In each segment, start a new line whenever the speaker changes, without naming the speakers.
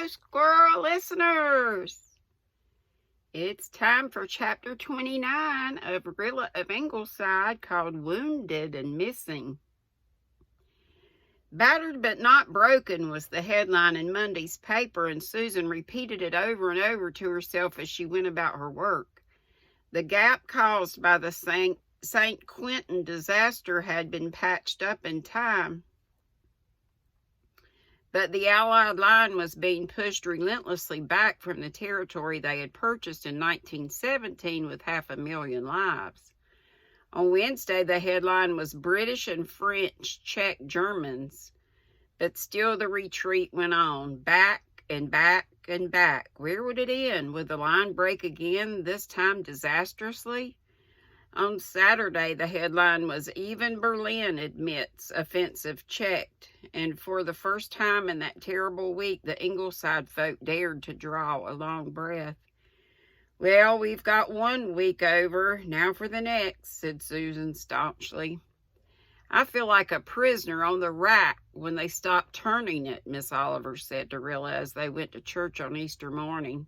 Hello, squirrel listeners. It's time for chapter 29 of Rilla of Ingleside, called Wounded and Missing. Battered but not broken was the headline in Monday's paper, and Susan repeated it over and over to herself as she went about her work. The gap caused by the St. Quentin disaster had been patched up in time, but the Allied line was being pushed relentlessly back from the territory they had purchased in 1917 with 500,000 lives. On Wednesday, the headline was British and French check Germans, but still the retreat went on, back and back and back. Where would it end? Would the line break again, this time disastrously? On Saturday, the headline was Even Berlin Admits Offensive Checked, and for the first time in that terrible week, the Ingleside folk dared to draw a long breath. Well, we've got 1 week over, now for the next, said Susan staunchly. I feel like a prisoner on the rack when they stop turning it, Miss Oliver said to Rilla as they went to church on Easter morning.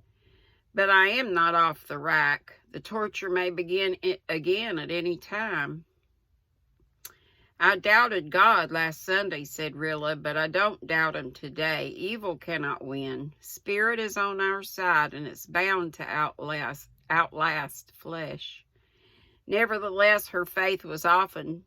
But I am not off the rack. The torture may begin again at any time. I doubted God last Sunday, said Rilla, but I don't doubt him today. Evil cannot win. Spirit is on our side, and it's bound to outlast flesh. Nevertheless, her faith was often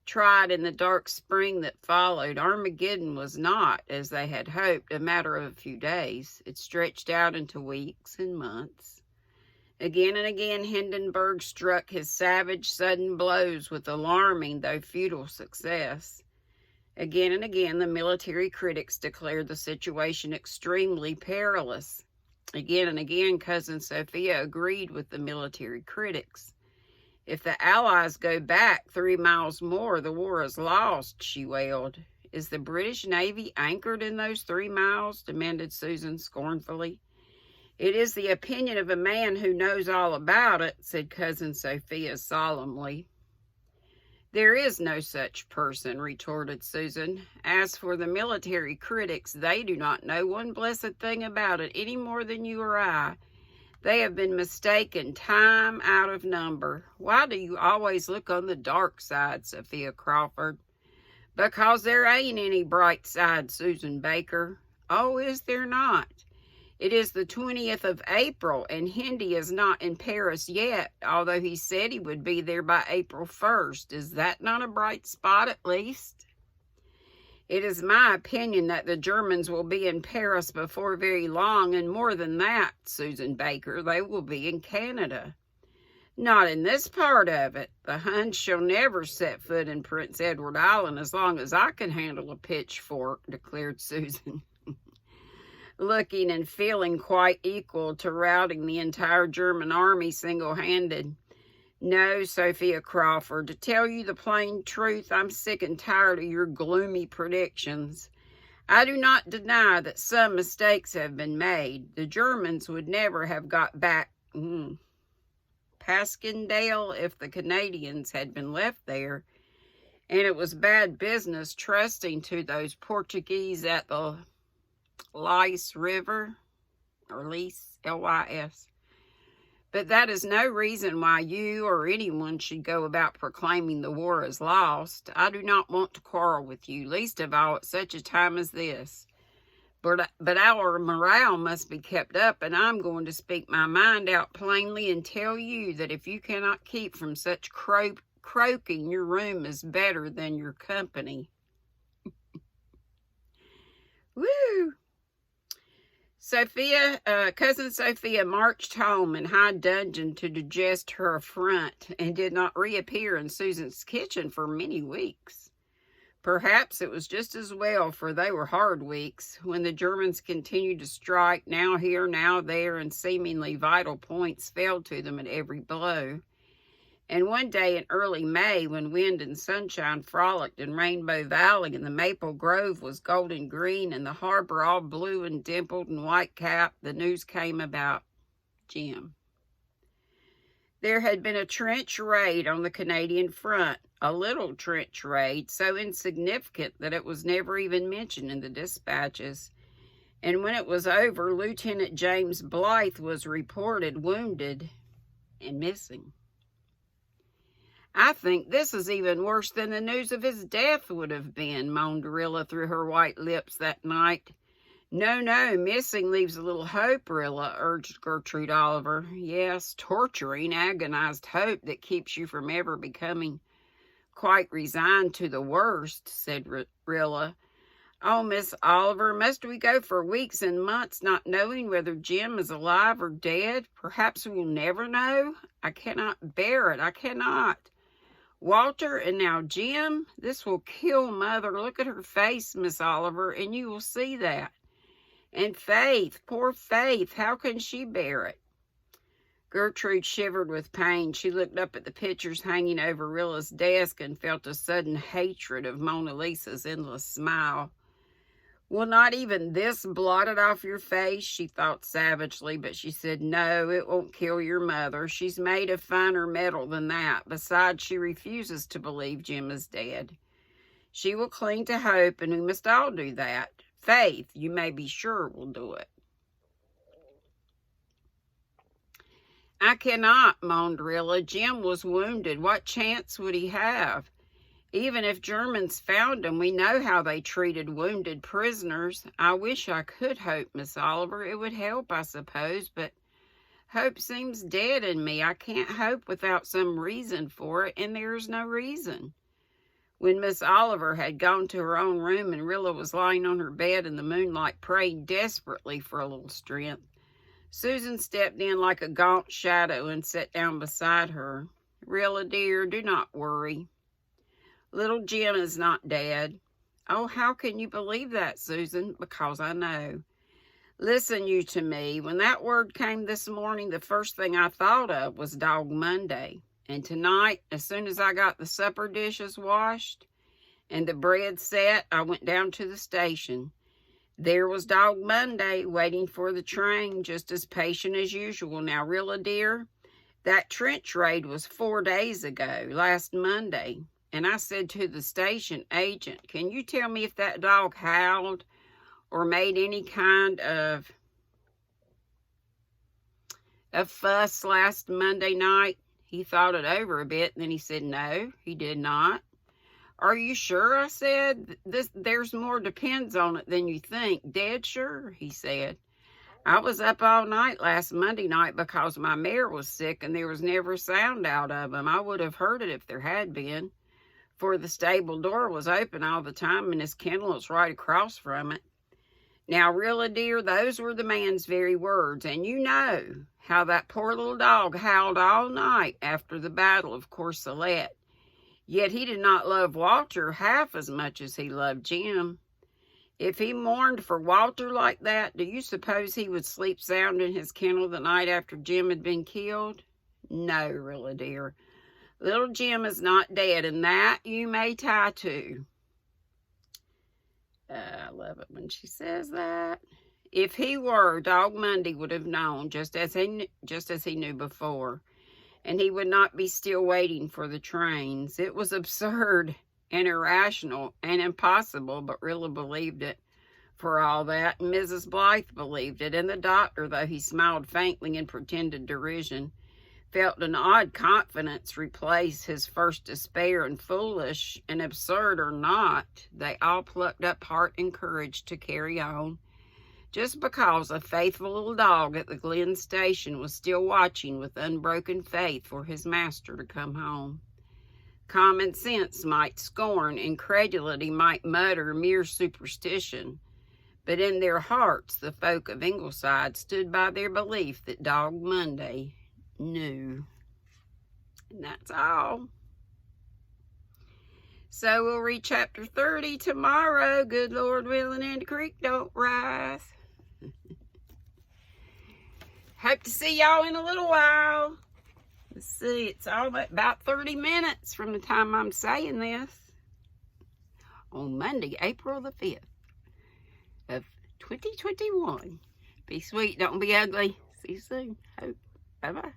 tried in the dark spring that followed. Armageddon was not, as they had hoped, a matter of a few days. It stretched out into weeks and months. Again and again, Hindenburg struck his savage, sudden blows with alarming, though futile, success. Again and again, the military critics declared the situation extremely perilous. Again and again, Cousin Sophia agreed with the military critics. If the Allies go back 3 miles more, the war is lost, she wailed. Is the British Navy anchored in those 3 miles? Demanded Susan scornfully. It is the opinion of a man who knows all about it, said Cousin Sophia solemnly. There is no such person, retorted Susan. As for the military critics, they do not know one blessed thing about it any more than you or I. They have been mistaken time out of number. Why do you always look on the dark side, Sophia Crawford? Because there ain't any bright side, Susan Baker. Oh, is there not? It is the 20th of April, and Hindy is not in Paris yet, although he said he would be there by April 1st. Is that not a bright spot, at least? It is my opinion that the Germans will be in Paris before very long, and more than that, Susan Baker, they will be in Canada. Not in this part of it. The Huns shall never set foot in Prince Edward Island as long as I can handle a pitchfork, declared Susan, looking and feeling quite equal to routing the entire German army single-handed. No, Sophia Crawford, to tell you the plain truth, I'm sick and tired of your gloomy predictions. I do not deny that some mistakes have been made. The Germans would never have got back Passchendaele if the Canadians had been left there, and it was bad business trusting to those Portuguese at the Lys River, or Lys, L-Y-S. But that is no reason why you or anyone should go about proclaiming the war is lost. I do not want to quarrel with you, least of all at such a time as this. But our morale must be kept up, and I'm going to speak my mind out plainly and tell you that if you cannot keep from such croaking, your room is better than your company. Woo! Cousin Sophia marched home in high dudgeon to digest her affront, and did not reappear in Susan's kitchen for many weeks. Perhaps it was just as well, for they were hard weeks, when the Germans continued to strike, now here, now there, and seemingly vital points fell to them at every blow. And one day in early May, when wind and sunshine frolicked in Rainbow Valley, and the maple grove was golden green, and the harbor all blue and dimpled and white-capped, the news came about Jim. There had been a trench raid on the Canadian front, a little trench raid, so insignificant that it was never even mentioned in the dispatches. And when it was over, Lieutenant James Blythe was reported wounded and missing. I think this is even worse than the news of his death would have been, moaned Rilla through her white lips that night. No, missing leaves a little hope, Rilla, urged Gertrude Oliver. Yes, torturing, agonized hope that keeps you from ever becoming quite resigned to the worst, said Rilla. Oh, Miss Oliver, must we go for weeks and months not knowing whether Jim is alive or dead? Perhaps we'll never know. I cannot bear it. I cannot. Walter and now Jim, this will kill Mother. Look at her face, Miss Oliver, and you will see that. And Faith, poor Faith, how can she bear it? Gertrude shivered with pain. She looked up at the pictures hanging over Rilla's desk and felt a sudden hatred of Mona Lisa's endless smile. Will not even this blot it off your face? She thought savagely, but she said, no, it won't kill your mother. She's made of finer metal than that. Besides, she refuses to believe Jim is dead. She will cling to hope, and we must all do that. Faith, you may be sure, will do it. I cannot, moaned Rilla. Jim was wounded. What chance would he have? Even if Germans found him, we know how they treated wounded prisoners. I wish I could hope, Miss Oliver. It would help, I suppose, but hope seems dead in me. I can't hope without some reason for it, and there is no reason. When Miss Oliver had gone to her own room and Rilla was lying on her bed in the moonlight praying desperately for a little strength, Susan stepped in like a gaunt shadow and sat down beside her. Rilla, dear, do not worry. Little Jim is not dead. Oh, how can you believe that, Susan? Because I know. Listen you to me. When that word came this morning, the first thing I thought of was Dog Monday. And tonight, as soon as I got the supper dishes washed and the bread set, I went down to the station. There was Dog Monday waiting for the train, just as patient as usual. Now, Rilla, dear, that trench raid was 4 days ago, last Monday. And I said to the station agent, can you tell me if that dog howled or made any kind of fuss last Monday night? He thought it over a bit, and then he said, no, he did not. Are you sure? I said. There's more depends on it than you think. Dead sure, he said. I was up all night last Monday night because my mare was sick, and there was never a sound out of him. I would have heard it if there had been, for the stable door was open all the time, and his kennel was right across from it. Now, Rilla, dear, those were the man's very words, and you know how that poor little dog howled all night after the Battle of Courcelette. Yet he did not love Walter half as much as he loved Jim. If he mourned for Walter like that, do you suppose he would sleep sound in his kennel the night after Jim had been killed? No, Rilla, dear. Little Jim is not dead, and that you may tie to. I love it when she says that. If he were, Dog Monday would have known, just as he knew before, and he would not be still waiting for the trains. It was absurd and irrational and impossible, but Rilla believed it for all that, and Mrs. Blythe believed it, and the doctor, though he smiled faintly in pretended derision, felt an odd confidence replace his first despair, and foolish and absurd or not, they all plucked up heart and courage to carry on, just because a faithful little dog at the Glen station was still watching with unbroken faith for his master to come home. Common sense might scorn, incredulity might mutter mere superstition, but in their hearts the folk of Ingleside stood by their belief that Dog Monday knew. And that's all. So we'll read chapter 30 tomorrow, good Lord willing, and the creek don't rise. Hope to see y'all in a little while. Let's see, it's about 30 minutes from the time I'm saying this. On Monday, April the 5th of 2021. Be sweet, don't be ugly. See you soon. Hope. Bye-bye.